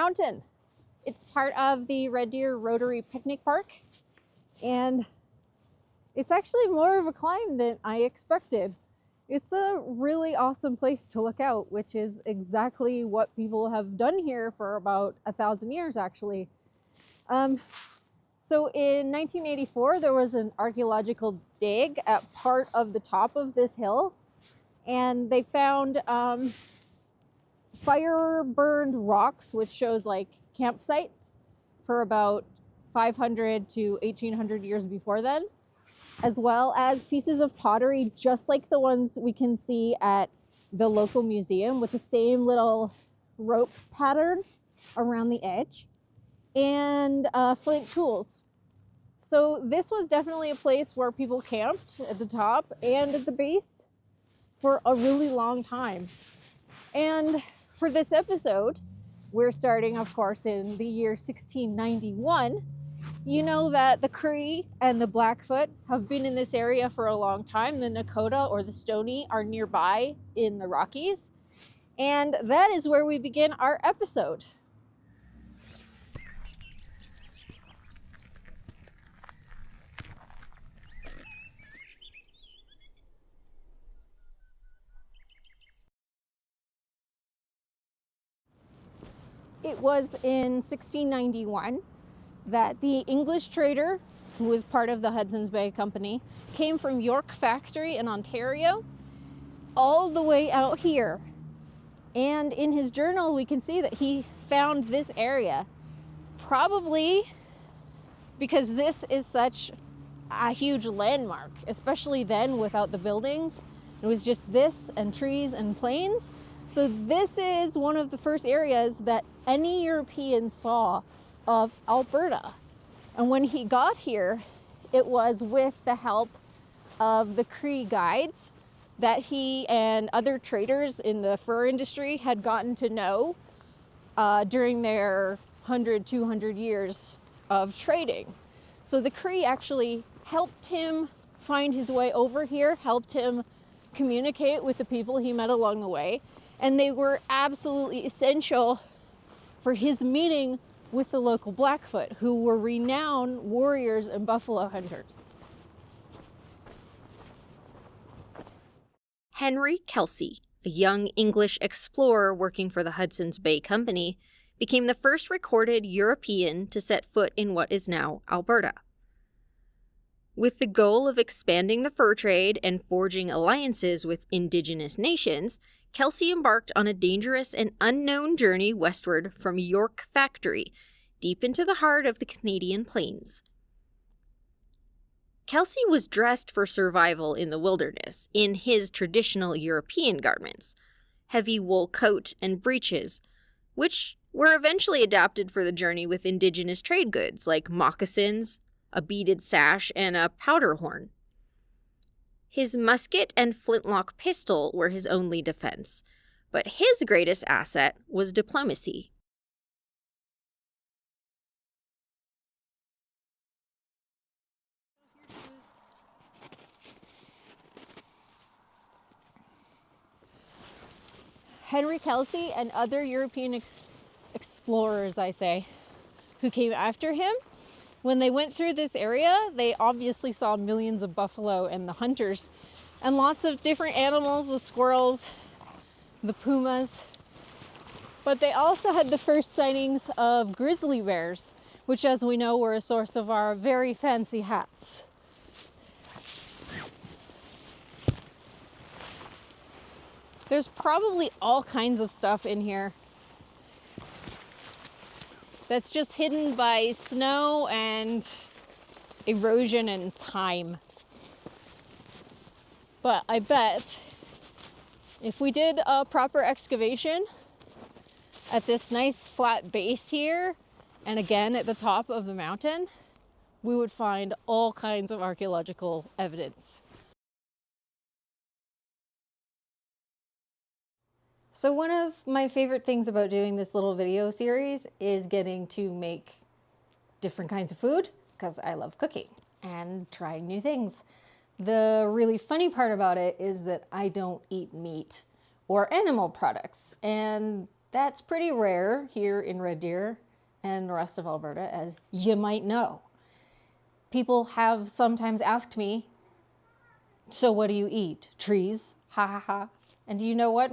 mountain. It's part of the Red Deer Rotary Picnic Park, and it's actually more of a climb than I expected. It's a really awesome place to look out, which is exactly what people have done here for about 1,000 years, actually. So in 1984, there was an archaeological dig at part of the top of this hill, and they found fire-burned rocks, which shows like campsites for about 500 to 1800 years before then, as well as pieces of pottery just like the ones we can see at the local museum with the same little rope pattern around the edge, and flint tools. So this was definitely a place where people camped at the top and at the base for a really long time. And for this episode, we're starting, of course, in the year 1691. You know that the Cree and the Blackfoot have been in this area for a long time. The Nakota or the Stoney are nearby in the Rockies. And that is where we begin our episode. It was in 1691 that the English trader, who was part of the Hudson's Bay Company, came from York Factory in Ontario all the way out here. And in his journal, we can see that he found this area, probably because this is such a huge landmark, especially then without the buildings. It was just this and trees and plains. So this is one of the first areas that any European saw of Alberta. And when he got here, it was with the help of the Cree guides that he and other traders in the fur industry had gotten to know during their 100, 200 years of trading. So the Cree actually helped him find his way over here, helped him communicate with the people he met along the way. And they were absolutely essential for his meeting with the local Blackfoot, who were renowned warriors and buffalo hunters. Henry Kelsey, a young English explorer working for the Hudson's Bay Company, became the first recorded European to set foot in what is now Alberta. With the goal of expanding the fur trade and forging alliances with Indigenous nations, Kelsey embarked on a dangerous and unknown journey westward from York Factory, deep into the heart of the Canadian plains. Kelsey was dressed for survival in the wilderness in his traditional European garments, heavy wool coat and breeches, which were eventually adapted for the journey with Indigenous trade goods like moccasins, a beaded sash, and a powder horn. His musket and flintlock pistol were his only defense, but his greatest asset was diplomacy. Henry Kelsey and other European explorers, who came after him, when they went through this area, they obviously saw millions of buffalo and the hunters, and lots of different animals, the squirrels, the pumas. But they also had the first sightings of grizzly bears, which, as we know, were a source of our very fancy hats. There's probably all kinds of stuff in here that's just hidden by snow and erosion and time. But I bet if we did a proper excavation at this nice flat base here, and again at the top of the mountain, we would find all kinds of archaeological evidence. So one of my favorite things about doing this little video series is getting to make different kinds of food, because I love cooking and trying new things. The really funny part about it is that I don't eat meat or animal products, and That's pretty rare here in Red Deer and the rest of Alberta, as you might know. People have sometimes asked me, so what do you eat? Trees? Ha ha ha. And do you know what?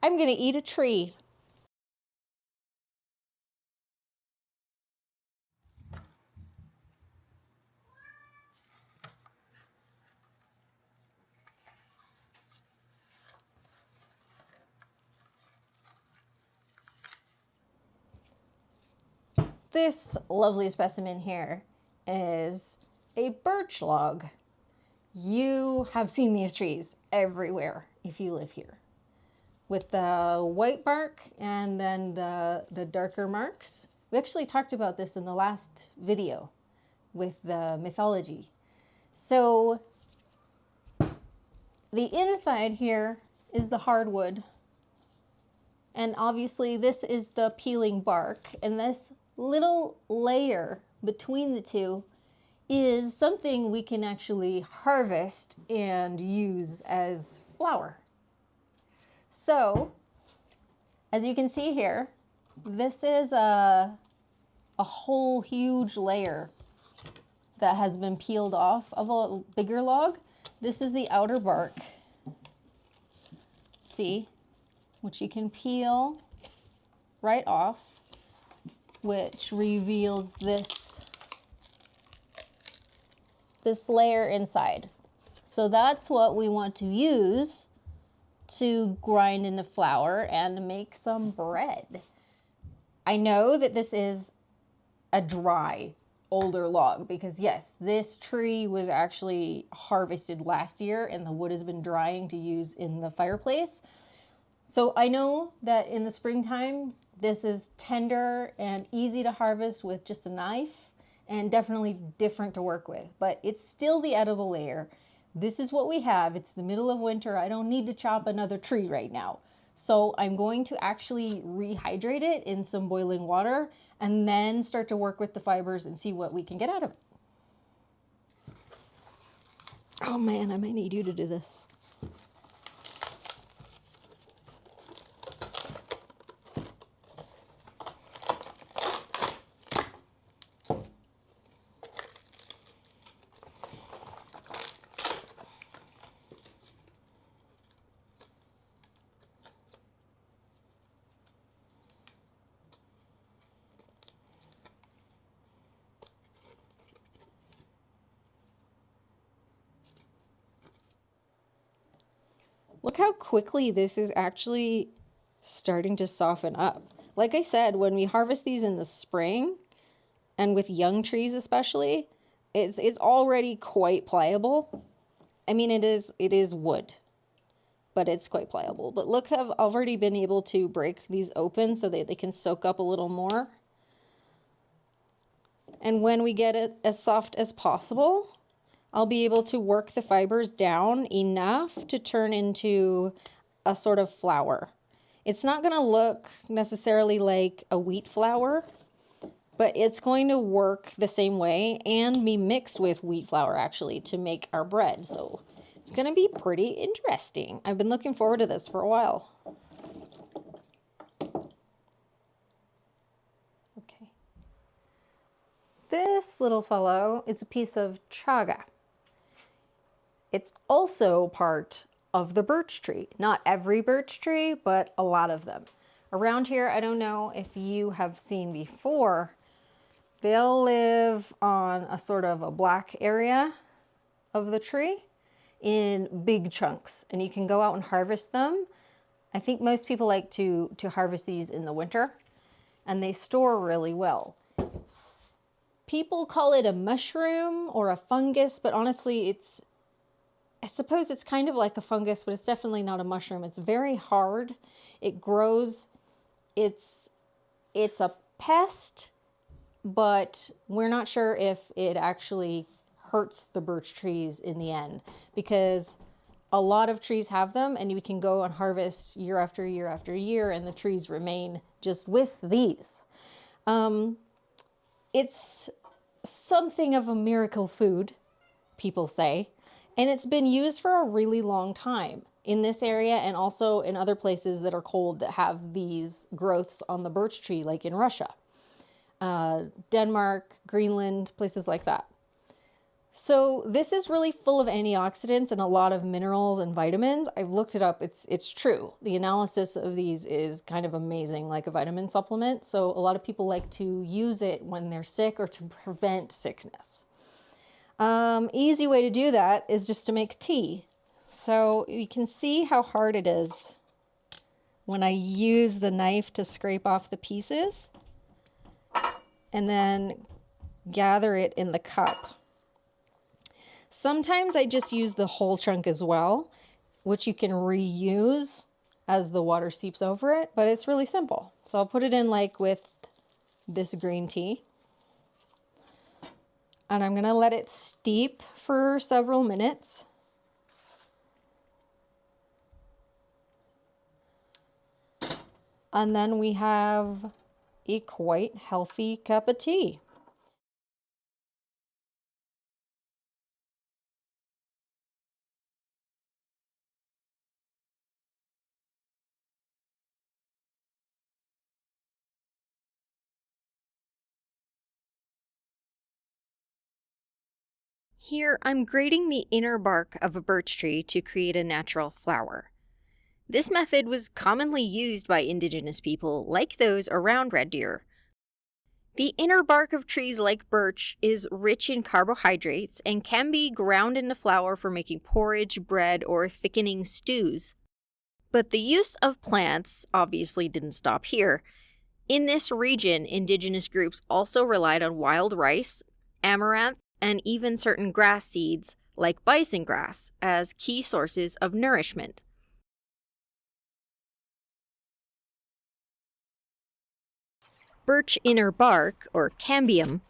I'm gonna eat a tree. This lovely specimen here is a birch log. You have seen these trees everywhere if you live here, with the white bark and then the darker marks. We actually talked about this in the last video with the mythology. So the inside here is the hardwood, and obviously this is the peeling bark, and this little layer between the two is something we can actually harvest and use as flour. So, as you can see here, this is a whole huge layer that has been peeled off of a bigger log. This is the outer bark, see, which you can peel right off, which reveals this layer inside. So that's what we want to use to grind into flour and make some bread. I know that this is a dry, older log because yes, this tree was actually harvested last year and the wood has been drying to use in the fireplace. So I know that in the springtime, this is tender and easy to harvest with just a knife and definitely different to work with, but it's still the edible layer. This is what we have. It's the middle of winter. I don't need to chop another tree right now. So I'm going to actually rehydrate it in some boiling water and then start to work with the fibers and see what we can get out of it. Oh man, I might need you to do this. Look how quickly this is actually starting to soften up. Like I said, when we harvest these in the spring, and with young trees especially, it's already quite pliable. I mean, it is wood, but it's quite pliable. But look, I've already been able to break these open so that they can soak up a little more. And when we get it as soft as possible, I'll be able to work the fibers down enough to turn into a sort of flour. It's not going to look necessarily like a wheat flour, but it's going to work the same way and be mixed with wheat flour actually to make our bread. So it's going to be pretty interesting. I've been looking forward to this for a while. Okay. This little fellow is a piece of chaga. It's also part of the birch tree. Not every birch tree, but a lot of them. Around here, I don't know if you have seen before, they'll live on a sort of a black area of the tree in big chunks, and you can go out and harvest them. I think most people like to harvest these in the winter, and they store really well. People call it a mushroom or a fungus, but honestly, I suppose it's kind of like a fungus, but it's definitely not a mushroom. It's very hard. It grows. It's a pest, but we're not sure if it actually hurts the birch trees in the end, because a lot of trees have them and we can go and harvest year after year after year and the trees remain just with these. It's something of a miracle food, people say. And it's been used for a really long time. in this area and also in other places that are cold that have these growths on the birch tree, like in Russia, Denmark, Greenland, places like that. So this is really full of antioxidants and a lot of minerals and vitamins. I've looked it up. It's true. The analysis of these is kind of amazing, like a vitamin supplement. So a lot of people like to use it when they're sick or to prevent sickness. Easy way to do that is just to make tea. So you can see how hard it is when I use the knife to scrape off the pieces and then gather it in the cup. Sometimes I just use the whole chunk as well, which you can reuse as the water seeps over it, but it's really simple. So I'll put it in like with this green tea. And I'm gonna let it steep for several minutes. And then we have a quite healthy cup of tea. Here, I'm grating the inner bark of a birch tree to create a natural flower. This method was commonly used by Indigenous people like those around Red Deer. The inner bark of trees like birch is rich in carbohydrates and can be ground into flour for making porridge, bread, or thickening stews. But the use of plants obviously didn't stop here. In this region, Indigenous groups also relied on wild rice, amaranth, and even certain grass seeds, like bison grass, as key sources of nourishment. Birch inner bark, or cambium,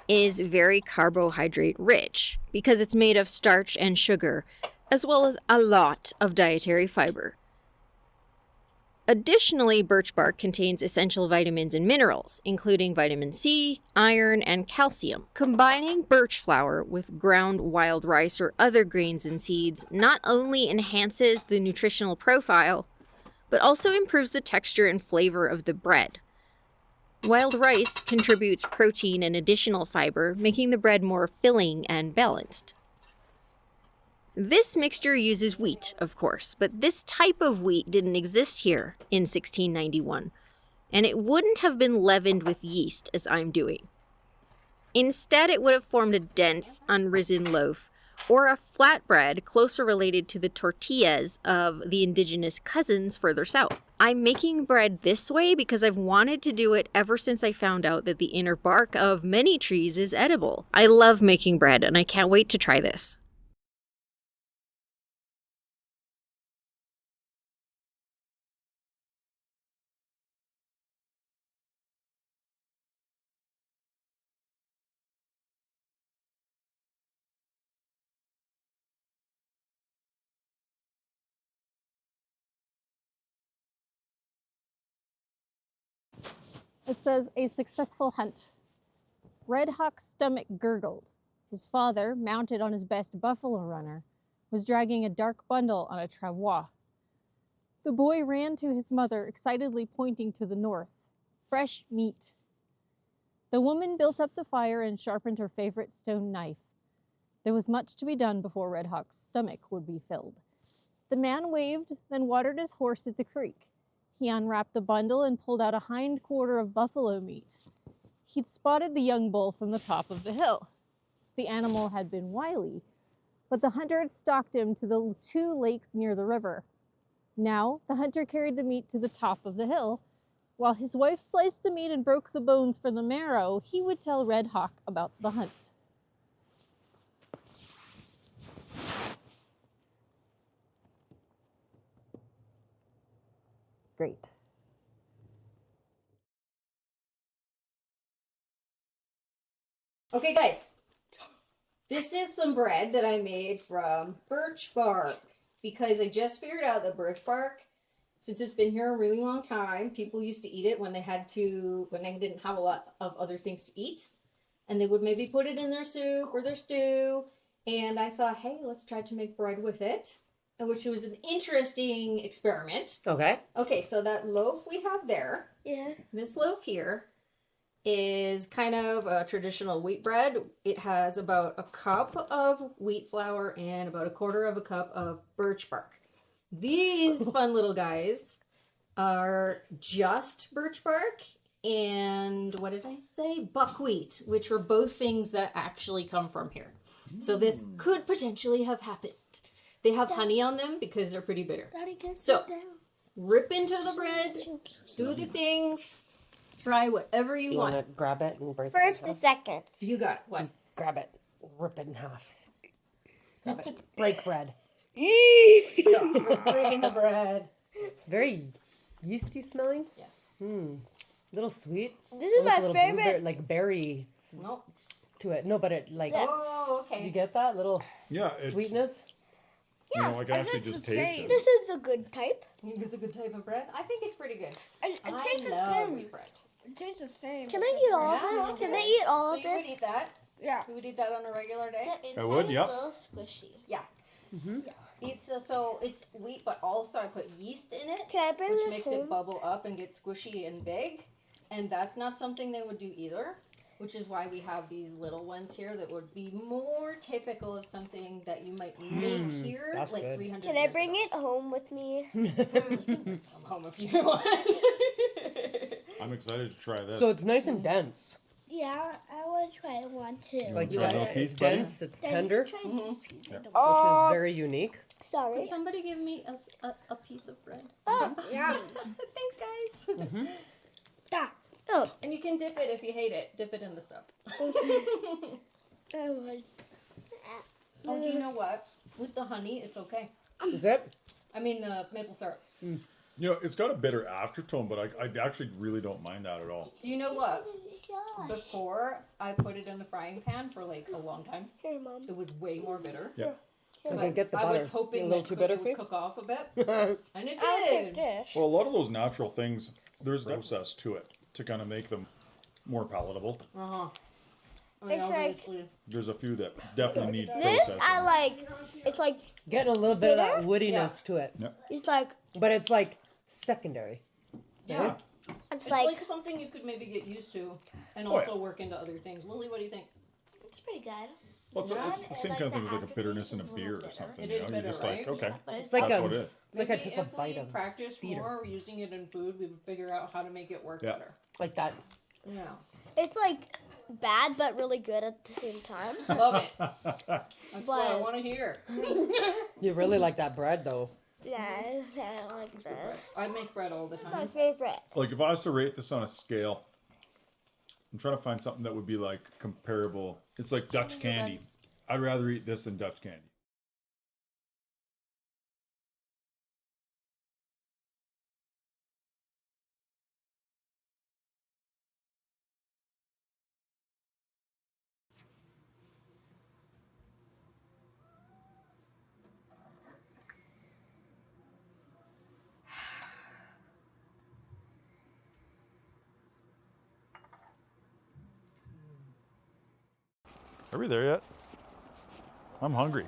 is very carbohydrate rich because it's made of starch and sugar, as well as a lot of dietary fiber. Additionally, birch bark contains essential vitamins and minerals, including vitamin C, iron, and calcium. Combining birch flour with ground wild rice or other grains and seeds not only enhances the nutritional profile, but also improves the texture and flavor of the bread. Wild rice contributes protein and additional fiber, making the bread more filling and balanced. This mixture uses wheat, of course, but this type of wheat didn't exist here in 1691, and it wouldn't have been leavened with yeast as I'm doing. Instead, it would have formed a dense, unrisen loaf, or a flatbread closer related to the tortillas of the Indigenous cousins further south. I'm making bread this way because I've wanted to do it ever since I found out that the inner bark of many trees is edible. I love making bread, and I can't wait to try this. It says, a successful hunt. Red Hawk's stomach gurgled. His father, mounted on his best buffalo runner, was dragging a dark bundle on a travois. The boy ran to his mother, excitedly pointing to the north. Fresh meat. The woman built up the fire and sharpened her favorite stone knife. There was much to be done before Red Hawk's stomach would be filled. The man waved, then watered his horse at the creek. He unwrapped the bundle and pulled out a hind quarter of buffalo meat. He'd spotted the young bull from the top of the hill. The animal had been wily, but the hunter had stalked him to the 2 lakes near the river. Now, the hunter carried the meat to the top of the hill. While his wife sliced the meat and broke the bones for the marrow, he would tell Red Hawk about the hunt. Great. Okay, guys. This is some bread that I made from birch bark because I just figured out that birch bark, since it's been here a really long time, people used to eat it when they didn't have a lot of other things to eat. And they would maybe put it in their soup or their stew. And I thought, hey, let's try to make bread with it. which was an interesting experiment. Okay. Okay, so that loaf we have there, Yeah. this loaf here, is kind of a traditional wheat bread. It has about a cup of wheat flour and about a quarter of a cup of birch bark. These fun little guys are just birch bark and what did I say? Buckwheat, which were both things that actually come from here. So this could potentially have happened. They have honey on them because they're pretty bitter. Daddy, get So, down. rip into the bread, do the things, try whatever you You want. want to grab it and break First it the in half? second. You got it. What? Grab it, rip it in half. Grab it. Break bread. We're breaking the bread. Very yeasty smelling. Yes. Little sweet. This is Almost a my little favorite. blueberry, like berry Nope. to it. No, but it like. Oh, Do you okay. get that little Yeah, it's sweetness? you know, I can actually just taste it. This is a good type. You think it's a good type of bread? I think it's pretty good. It I tastes the love same. wheat bread. It tastes the same. Can I eat all of Yeah, this? okay. Can I eat all So of you would this? eat that? Yeah. You would eat that on a regular day? I would, yep. A little squishy. Yeah. It's so it's wheat, but also I put yeast in it, Can I bring which this makes home? it bubble up and get squishy and big. And that's not something they would do either, which is why we have these little ones here that would be more typical of something that you might make here, that's like good. 300 Can I years bring ago. it home with me? You can bring some home if you want. I'm excited to try this. So it's nice and dense. Yeah, I want to try one too. Like try a little it's piece, buddy? dense, it's tender, which Oh, is very unique. sorry. Could somebody give me a piece of bread? Oh, yeah. Thanks, guys. Da. Oh, And you can dip it if you hate it. Dip it in the stuff. I would. Oh, do you know what? With the honey, it's okay. Is it? I mean, the maple syrup. You know, it's got a bitter aftertone, but I actually really don't mind that at all. Do you know what? Before I put it in the frying pan for like a long time, Here, Mom. it was way more bitter. Yeah. I But can get the I was butter. hoping A little that too it bitter would for you? cook off a bit, and it I'll take did. dish. Well, a lot of those natural things, there's a process to it to kind of make them more palatable. Uh-huh. It's like- There's a few that definitely need This processing. I like. It's like Getting a little bit of that woodiness to it. it's like But it's like secondary. Yeah. it's It's like like something you could maybe get used to and Oh, yeah. also work into other things. Lily, what do you think? it's pretty good. Well, it's the same kind of thing as like a bitterness in a beer or something. It You is know, you're bitter, just like, right? okay, It's like that's a, what it is. it's like I Maybe took a if bite we of practice cedar. more using it in food, we would figure out how to make it work Yeah. better. Like that. Yeah. It's like bad but really good at the same time. Love it. That's what I But- want to hear. You really like that bread though. Yeah, I like this. I make bread all the My time. favorite. Like if I was to rate this on a scale, I'm trying to find something that would be like comparable. It's like Dutch candy. I'd rather eat this than Dutch candy. Are we there yet? I'm hungry.